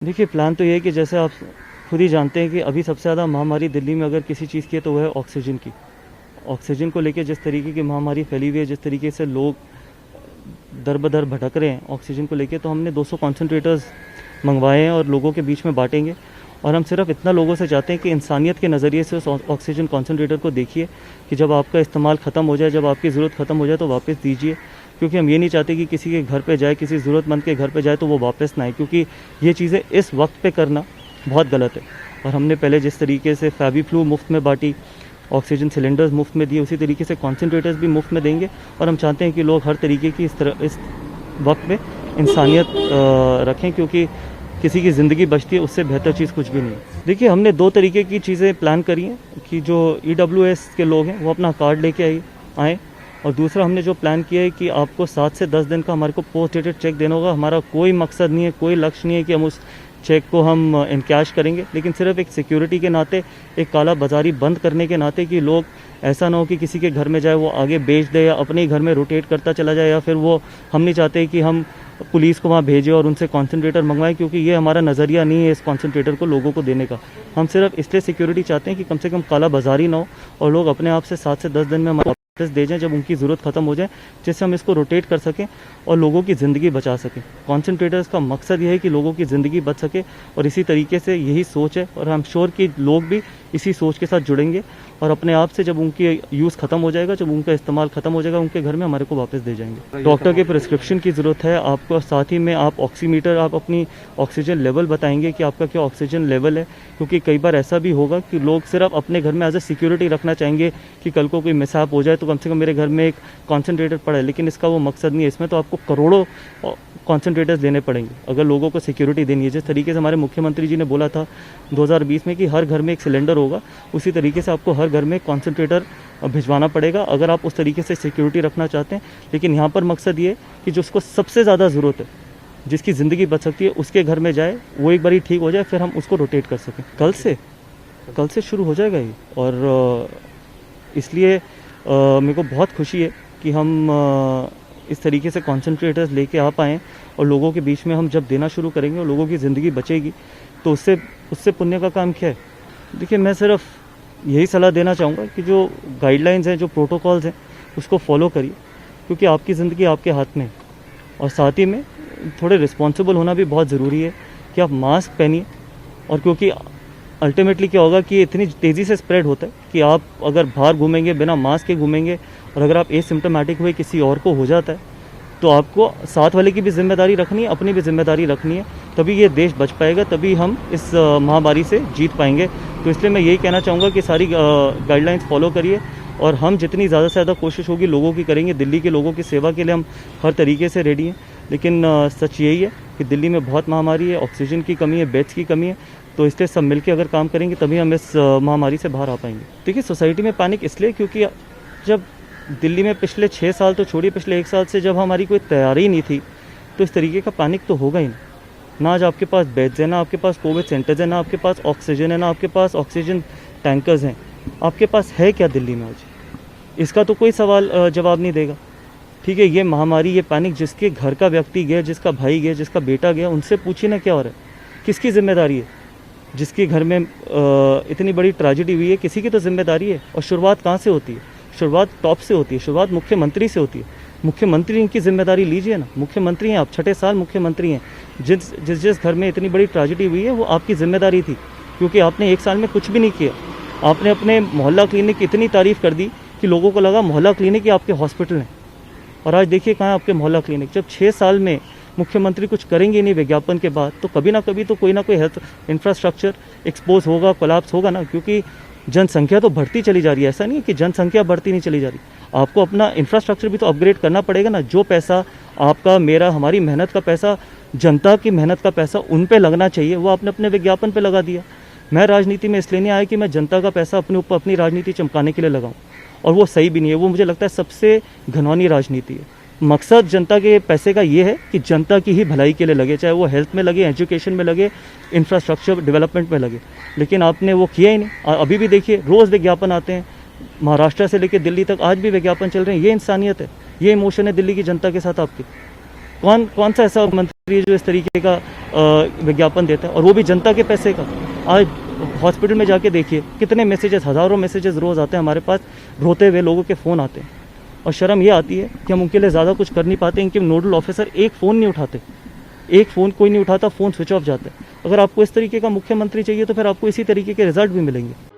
देखिए, प्लान तो ये है कि जैसे आप खुद ही जानते हैं कि अभी सबसे ज़्यादा महामारी दिल्ली में अगर किसी चीज़ की है तो वह है ऑक्सीजन की। ऑक्सीजन को लेके जिस तरीके की महामारी फैली हुई है, जिस तरीके से लोग दर बदर भटक रहे हैं ऑक्सीजन को लेके, तो हमने 200 कॉन्सनट्रेटर्स मंगवाए हैं और लोगों के बीच में बांटेंगे। और हम सिर्फ इतना लोगों से चाहते हैं कि इंसानियत के नज़रिए से उस ऑक्सीजन कॉन्सनट्रेटर को देखिए कि जब आपका इस्तेमाल ख़त्म हो जाए, जब आपकी ज़रूरत ख़त्म हो जाए तो वापस दीजिए। क्योंकि हम ये नहीं चाहते कि किसी के घर पे जाए, किसी ज़रूरतमंद के घर पे जाए तो वो वापस ना आए, क्योंकि ये चीज़ें इस वक्त पे करना बहुत गलत है। और हमने पहले जिस तरीके से फेविफ्लू मुफ्त में बांटी, ऑक्सीजन सिलेंडर्स मुफ्त में दिए, उसी तरीके से कॉन्सनट्रेटर्स भी मुफ्त में देंगे। और हम चाहते हैं कि लोग हर तरीके की इस वक्त में इंसानियत रखें, क्योंकि किसी की ज़िंदगी बचती है उससे बेहतर चीज़ कुछ भी नहीं है। देखिए, हमने 2 तरीके की चीज़ें प्लान करी हैं कि जो EWS के लोग हैं वो अपना कार्ड लेके आएँ, और दूसरा हमने जो प्लान किया है कि आपको 7 से 10 दिन का हमारे को पोस्ट डेटेड चेक देना होगा। हमारा कोई मकसद नहीं है, कोई लक्ष्य नहीं है कि हम उस चेक को हम इनकैश करेंगे, लेकिन सिर्फ एक सिक्योरिटी के नाते, एक काला बाजारी बंद करने के नाते, कि लोग ऐसा ना हो कि किसी के घर में जाए वो आगे बेच दे या अपने ही घर में रोटेट करता चला जाए, या फिर वो हम नहीं चाहते कि हम पुलिस को वहाँ भेजें और उनसे कॉन्सनट्रेटर मंगवाएं, क्योंकि ये हमारा नज़रिया नहीं है इस कॉन्सनट्रेटर को लोगों को देने का। हम सिर्फ इसलिए सिक्योरिटी चाहते हैं कि कम से कम काला बाजारी ना हो और लोग अपने आप से 7 से 10 दिन में हमारा वापस दे जाएं जब उनकी ज़रूरत ख़त्म हो जाए, जिससे हम इसको रोटेट कर सकें और लोगों की ज़िंदगी बचा सकें। कॉन्सनट्रेटर्स का मकसद ये है कि लोगों की ज़िंदगी बच सके, और इसी तरीके से यही सोच है, और हम श्योर कि लोग भी इसी सोच के साथ जुड़ेंगे और अपने आप से जब उनकी यूज़ ख़त्म हो जाएगा, जब उनका इस्तेमाल ख़त्म हो जाएगा, उनके घर में हमारे को वापस दे जाएंगे। डॉक्टर के प्रिस्क्रिप्शन की ज़रूरत है आपको, साथ ही में आप ऑक्सीमीटर, आप अपनी ऑक्सीजन लेवल बताएंगे कि आपका क्या ऑक्सीजन लेवल है, क्योंकि कई बार ऐसा भी होगा कि लोग सिर्फ अपने घर में एज ए सिक्योरिटी रखना चाहेंगे कि कल को कोई मिसहैप हो जाए तो कम से कम मेरे घर में एक कॉन्सनट्रेटर पड़ा है, लेकिन इसका वो मकसद नहीं है। इसमें तो आपको करोड़ों कॉन्सनट्रेटर्स लेने पड़ेंगे अगर लोगों को सिक्योरिटी देनी है। जिस तरीके से हमारे मुख्यमंत्री जी ने बोला था 2020 में कि हर घर में एक सिलेंडर होगा, उसी तरीके से आपको हर घर में कॉन्सनट्रेटर भिजवाना पड़ेगा अगर आप उस तरीके से सिक्योरिटी रखना चाहते हैं। लेकिन यहाँ पर मकसद ये कि जिसको सबसे ज़्यादा ज़रूरत है, जिसकी ज़िंदगी बच सकती है, उसके घर में जाए, वो एक बारी ठीक हो जाए, फिर हम उसको रोटेट कर सकें। कल से शुरू हो जाएगा ये, और इसलिए मेरे को बहुत खुशी है कि हम इस तरीके से कॉन्सनट्रेटर्स लेके आ पाएँ, और लोगों के बीच में हम जब देना शुरू करेंगे और लोगों की ज़िंदगी बचेगी तो उससे पुण्य का काम क्या है। देखिए, मैं सिर्फ यही सलाह देना चाहूँगा कि जो गाइडलाइंस हैं, जो प्रोटोकॉल्स हैं, उसको फॉलो करिए, क्योंकि आपकी ज़िंदगी आपके हाथ में है। और साथ ही में थोड़े रिस्पॉन्सिबल होना भी बहुत ज़रूरी है कि आप मास्क पहनिए, और क्योंकि अल्टीमेटली क्या होगा कि ये इतनी तेज़ी से स्प्रेड होता है कि आप अगर बाहर घूमेंगे, बिना मास्क के घूमेंगे, और अगर आप एसिम्प्टोमेटिक हुए किसी और को हो जाता है, तो आपको साथ वाले की भी जिम्मेदारी रखनी है, अपनी भी जिम्मेदारी रखनी है, तभी ये देश बच पाएगा, तभी हम इस महामारी से जीत पाएंगे। तो इसलिए मैं यही कहना चाहूँगा कि सारी गाइडलाइंस फॉलो करिए, और हम जितनी ज़्यादा से ज़्यादा कोशिश होगी लोगों की करेंगे। दिल्ली के लोगों की सेवा के लिए हम हर तरीके से रेडी हैं, लेकिन सच यही है कि दिल्ली में बहुत महामारी है, ऑक्सीजन की कमी है, बेड्स की कमी है, तो इसलिए सब मिलकर अगर काम करेंगे तभी हम इस महामारी से बाहर आ पाएंगे। देखिए, सोसाइटी में पैनिक इसलिए क्योंकि जब दिल्ली में पिछले 6 साल तो छोड़िए, पिछले 1 साल से जब हमारी कोई तैयारी नहीं थी, तो इस तरीके का पैनिक तो होगा ही नहीं। ना आज आपके पास बेड्स हैं, ना आपके पास कोविड सेंटर्स हैं, ना आपके पास ऑक्सीजन है, ना आपके पास ऑक्सीजन टैंकर्स हैं। आपके पास है क्या दिल्ली में आज? इसका तो कोई सवाल जवाब नहीं देगा। ठीक है, ये महामारी, ये पैनिक जिसके घर का व्यक्ति गया, जिसका भाई गया, जिसका बेटा गया, उनसे पूछिए ना क्या हो रहा है, किसकी जिम्मेदारी है? जिसके घर में इतनी बड़ी ट्रेजेडी हुई है, किसी की तो जिम्मेदारी है। और शुरुआत कहाँ से होती है? शुरुआत टॉप से होती है, शुरुआत मुख्यमंत्री से होती है। मुख्यमंत्री इनकी जिम्मेदारी लीजिए ना, मुख्यमंत्री हैं आप, 6ठे साल मुख्यमंत्री हैं। जिस घर में इतनी बड़ी ट्रेजेडी हुई है वो आपकी जिम्मेदारी थी, क्योंकि आपने 1 साल में कुछ भी नहीं किया। आपने अपने मोहल्ला क्लिनिक की इतनी तारीफ़ कर दी कि लोगों को लगा मोहल्ला क्लिनिक ही आपके हॉस्पिटल हैं, और आज देखिए कहाँ है आपके मोहल्ला क्लिनिक। जब 6 साल में मुख्यमंत्री कुछ करेंगे नहीं विज्ञापन के बाद, तो कभी ना कभी तो कोई ना कोई हेल्थ इंफ्रास्ट्रक्चर एक्सपोज होगा, कोलैप्स होगा ना, क्योंकि जनसंख्या तो बढ़ती चली जा रही है। ऐसा नहीं है कि जनसंख्या बढ़ती नहीं चली जा रही, आपको अपना इंफ्रास्ट्रक्चर भी तो अपग्रेड करना पड़ेगा ना। जो पैसा आपका, मेरा, हमारी मेहनत का पैसा, जनता की मेहनत का पैसा उन पे लगना चाहिए, वो आपने अपने विज्ञापन पे लगा दिया। मैं राजनीति में इसलिए नहीं आया कि मैं जनता का पैसा अपने ऊपर अपनी राजनीति चमकाने के लिए लगाऊं, और वो सही भी नहीं है। वो मुझे लगता है सबसे घिनौनी राजनीति है। मकसद जनता के पैसे का ये है कि जनता की ही भलाई के लिए लगे, चाहे वो हेल्थ में लगे, एजुकेशन में लगे, इंफ्रास्ट्रक्चर डेवलपमेंट में लगे, लेकिन आपने वो किया ही नहीं। अभी भी देखिए, रोज़ विज्ञापन आते हैं, महाराष्ट्र से लेकर दिल्ली तक आज भी विज्ञापन चल रहे हैं। ये इंसानियत है, ये इमोशन है दिल्ली की जनता के साथ आपके। कौन सा ऐसा मंत्री ये जो इस तरीके का विज्ञापन देता है, और वो भी जनता के पैसे का। आज हॉस्पिटल में जाके देखिए कितने मैसेजेस, हज़ारों मैसेजेस रोज़ आते हैं हमारे पास, रोते हुए लोगों के फ़ोन आते हैं। और शर्म ये आती है कि हम उनके लिए ज़्यादा कुछ कर नहीं पाते। इनके नोडल ऑफिसर एक फ़ोन नहीं उठाते, एक फ़ोन कोई नहीं उठाता, फ़ोन स्विच ऑफ जाता है। अगर आपको इस तरीके का मुख्यमंत्री चाहिए तो फिर आपको इसी तरीके के रिजल्ट भी मिलेंगे।